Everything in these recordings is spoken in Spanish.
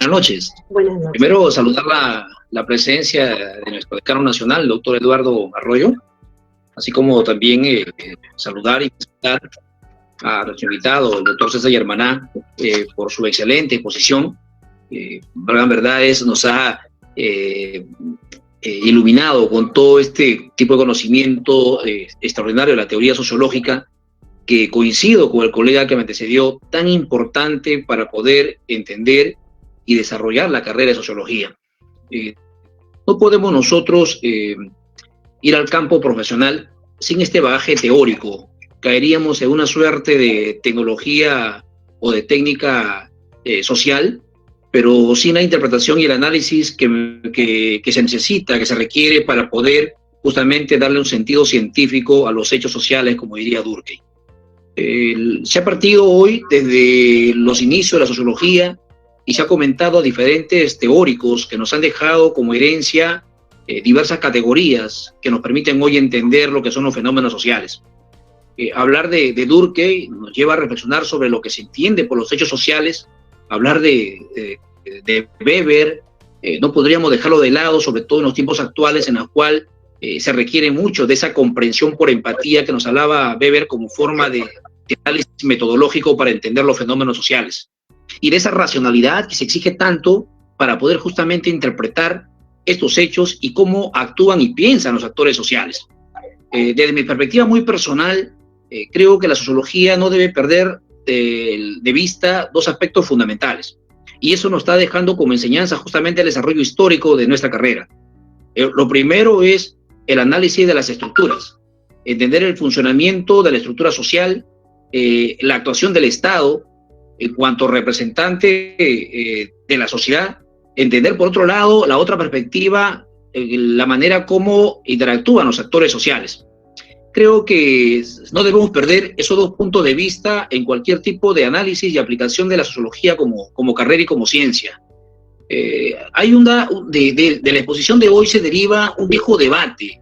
buenas noches. Buenas noches. Primero, saludar la presencia de nuestro decano nacional, el doctor Eduardo Arroyo, así como también saludar y felicitar a nuestro invitado, el doctor César Germaná, por su excelente exposición. La verdad nos ha iluminado con todo este tipo de conocimiento extraordinario de la teoría sociológica, que coincido con el colega que me antecedió, tan importante para poder entender y desarrollar la carrera de sociología. No podemos nosotros ir al campo profesional sin este bagaje teórico. Caeríamos en una suerte de tecnología o de técnica social, pero sin la interpretación y el análisis que se necesita, que se requiere para poder justamente darle un sentido científico a los hechos sociales, como diría Durkheim. Se ha partido hoy desde los inicios de la sociología y se ha comentado a diferentes teóricos que nos han dejado como herencia diversas categorías que nos permiten hoy entender lo que son los fenómenos sociales. Hablar de Durkheim nos lleva a reflexionar sobre lo que se entiende por los hechos sociales. Hablar de Weber no podríamos dejarlo de lado, sobre todo en los tiempos actuales en los cuales se requiere mucho de esa comprensión por empatía que nos hablaba Weber como forma de análisis metodológico para entender los fenómenos sociales, y de esa racionalidad que se exige tanto para poder justamente interpretar estos hechos y cómo actúan y piensan los actores sociales. Desde mi perspectiva muy personal, creo que la sociología no debe perder de vista dos aspectos fundamentales, y eso nos está dejando como enseñanza justamente el desarrollo histórico de nuestra carrera. Lo primero es el análisis de las estructuras, entender el funcionamiento de la estructura social, la actuación del Estado en cuanto representante de la sociedad, entender por otro lado la otra perspectiva, la manera como interactúan los actores sociales. Creo que no debemos perder esos dos puntos de vista en cualquier tipo de análisis y aplicación de la sociología como carrera y como ciencia. De la exposición de hoy se deriva un viejo debate.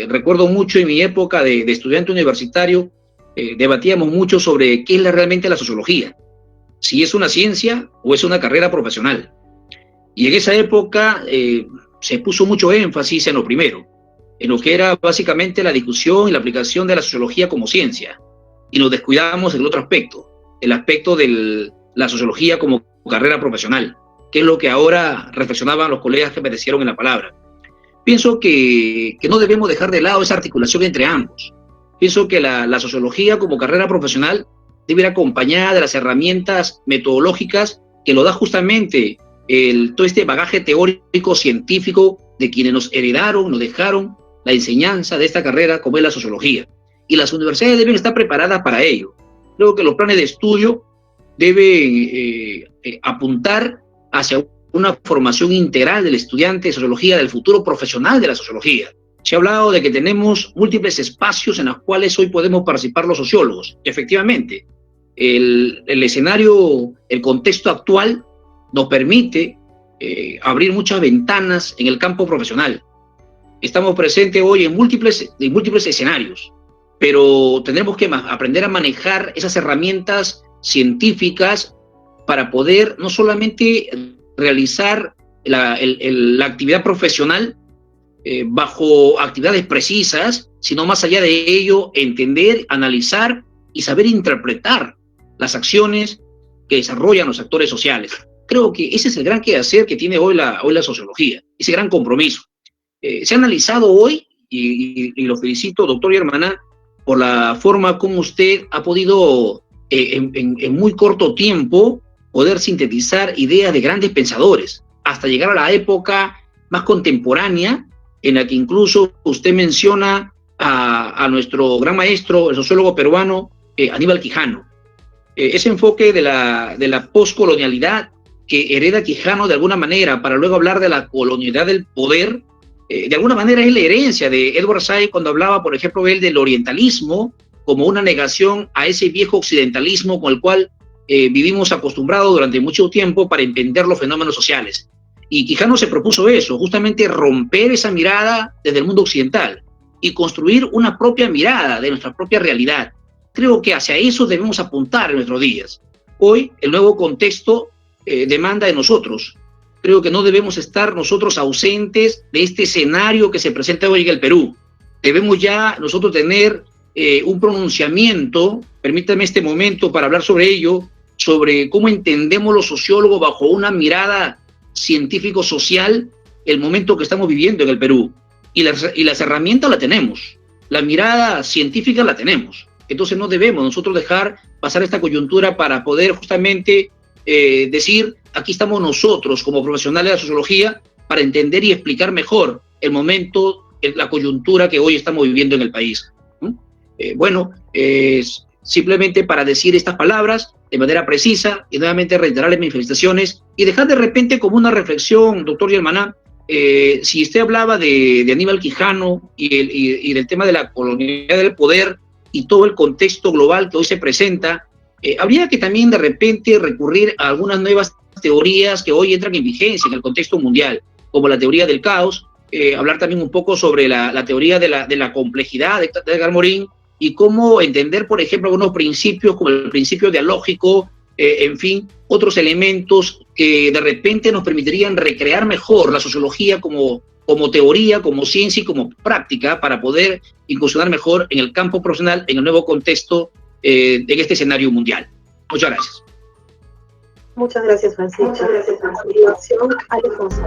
Recuerdo mucho en mi época de estudiante universitario, debatíamos mucho sobre qué es realmente la sociología, si es una ciencia o es una carrera profesional. Y en esa época se puso mucho énfasis en lo primero, en lo que era básicamente la discusión y la aplicación de la sociología como ciencia, y nos descuidamos del otro aspecto, el aspecto de la sociología como carrera profesional, que es lo que ahora reflexionaban los colegas que me decían en la palabra. Pienso que no debemos dejar de lado esa articulación entre ambos. Pienso que la sociología como carrera profesional debe ir acompañada de las herramientas metodológicas que lo da justamente todo este bagaje teórico científico de quienes nos heredaron, nos dejaron la enseñanza de esta carrera como es la sociología. Y las universidades deben estar preparadas para ello. Creo que los planes de estudio deben apuntar hacia una formación integral del estudiante de sociología, del futuro profesional de la sociología. Se ha hablado de que tenemos múltiples espacios en los cuales hoy podemos participar los sociólogos. Efectivamente, el escenario, el contexto actual nos permite abrir muchas ventanas en el campo profesional. Estamos presentes hoy en múltiples escenarios, pero tenemos que aprender a manejar esas herramientas científicas para poder no solamente realizar la actividad profesional bajo actividades precisas, sino más allá de ello, entender, analizar y saber interpretar las acciones que desarrollan los actores sociales. Creo que ese es el gran quehacer que tiene hoy la sociología, ese gran compromiso. Se ha analizado hoy, y lo felicito, doctor Germaná, por la forma como usted ha podido, en muy corto tiempo, poder sintetizar ideas de grandes pensadores, hasta llegar a la época más contemporánea, en la que incluso usted menciona a nuestro gran maestro, el sociólogo peruano, Aníbal Quijano. Ese enfoque de la poscolonialidad que hereda Quijano de alguna manera, para luego hablar de la colonialidad del poder, de alguna manera es la herencia de Edward Said cuando hablaba, por ejemplo, él del orientalismo como una negación a ese viejo occidentalismo con el cual vivimos acostumbrados durante mucho tiempo para entender los fenómenos sociales. Y Quijano se propuso eso, justamente romper esa mirada desde el mundo occidental y construir una propia mirada de nuestra propia realidad. Creo que hacia eso debemos apuntar en nuestros días. Hoy, el nuevo contexto demanda de nosotros. Creo que no debemos estar nosotros ausentes de este escenario que se presenta hoy en el Perú. Debemos ya nosotros tener un pronunciamiento, permítame este momento para hablar sobre ello, sobre cómo entendemos los sociólogos bajo una mirada científico-social el momento que estamos viviendo en el Perú. Y las herramientas las tenemos, la mirada científica la tenemos. Entonces no debemos nosotros dejar pasar esta coyuntura para poder justamente decir, aquí estamos nosotros como profesionales de la sociología para entender y explicar mejor el momento, la coyuntura que hoy estamos viviendo en el país. Simplemente para decir estas palabras de manera precisa y nuevamente reiterarles mis felicitaciones y dejar de repente como una reflexión, doctor Germaná, si usted hablaba de Aníbal Quijano y del tema de la colonialidad del poder y todo el contexto global que hoy se presenta, habría que también de repente recurrir a algunas nuevas teorías que hoy entran en vigencia en el contexto mundial, como la teoría del caos, hablar también un poco sobre la teoría de la complejidad de Edgar Morin y cómo entender, por ejemplo, algunos principios como el principio dialógico, en fin, otros elementos que de repente nos permitirían recrear mejor la sociología como teoría, como ciencia y como práctica para poder incursionar mejor en el campo profesional, en el nuevo contexto, en este escenario mundial. Muchas gracias. Muchas gracias, Francisco. Muchas gracias, Francisco. Alfonso.